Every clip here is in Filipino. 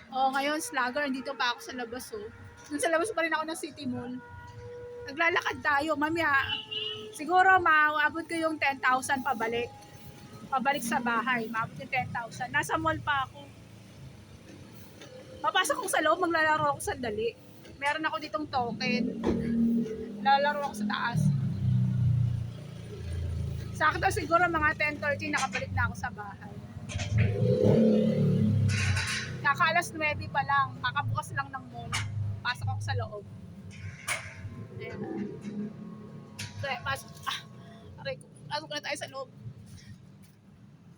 Oh, ngayon, slugger, dito pa ako sa labas, oh. Sa labas pa rin ako ng City Mall. Naglalakad tayo, mamaya. Siguro, maabot ko yung 10,000 pabalik. Pabalik sa bahay, maabot yung 10,000. Nasa mall pa ako. Papasok ko sa loob, maglalaro ako sandali. Meron ako ditong token. Lalaro ako sa taas. Sakto siguro mga 10:30 nakabalik na ako sa bahay. Kakaalas 9 pa lang, kakabukas lang ng mall. Pasok ako sa loob. Ayan. Okay, pasok. Aray ko. Pasok na tayo sa loob.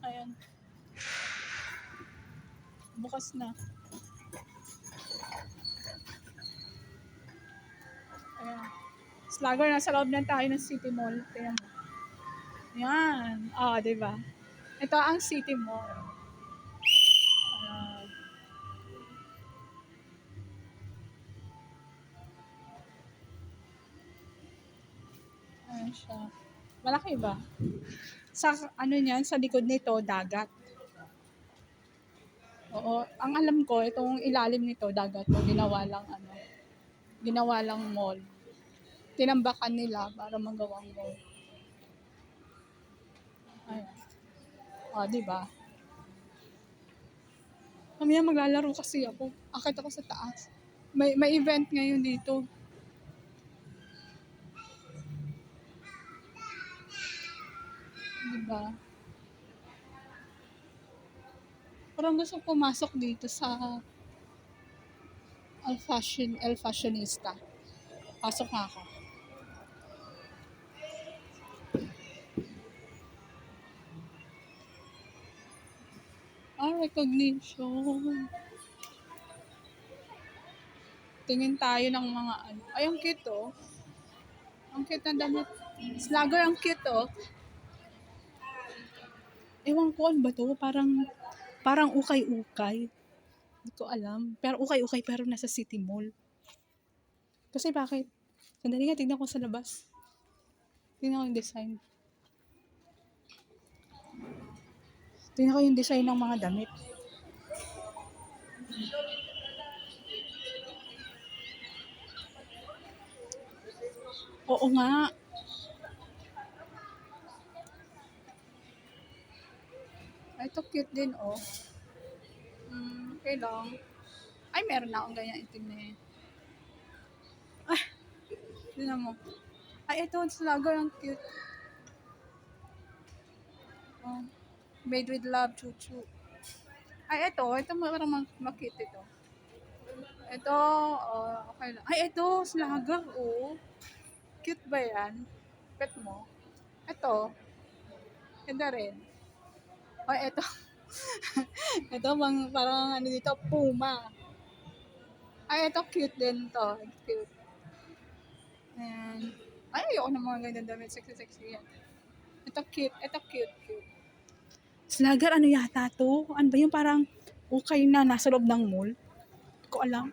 Ayan. Bukas na. Ayan. Slugger, nasa loob na tayo ng City Mall. Tingnan mo. Ayan. Diba? Ito ang City Mall. Ayan. Ayan siya. Malaki ba? Sa ano niyan, sa likod nito, dagat. Oo. Ang alam ko, itong ilalim nito, dagat. Ginawa lang mall. Tinambakan nila para magawang mall. Ayan. Di ba? Mamaya maglalaro kasi ako. Akit ako sa taas. May event ngayon dito. Diba? Parang gusto pumasok dito sa El Fashionista. Pasok nga ako. Recognition. Tingin tayo ng mga ano. Ay, ang cute, oh. Ang cute na damit. Slugger, ang cute, oh. Ewan ko, ano ba to? Parang ukay-ukay. Hindi ko alam. Pero ukay-ukay, pero nasa City Mall. Kasi bakit? Sandali nga, tignan ko sa labas. Tignan ko yung design. Tignan ko yung design ng mga damit. Oo nga. Ito cute din, oh. Okay lang. Ay, meron na akong ganyan itim na eh. Tignan mo. Ay, ito, slugger, ang cute. Oh. Made with love, chuchu. Ay, ito parang makit ito. Ito, okay lang. Ay, ito, slugger, oh. Cute ba yan? Pet mo? Ito, ganda rin. Ay, ito. Ito, parang ano dito, puma. Ay, ito, cute din to. Cute. And, ay, ayoko ng mga ganyan damit. Sexy yan. Ito, cute. Slugger, ano yata to? Ano ba yung parang ukay na nasa loob ng mall? Hindi ko alam.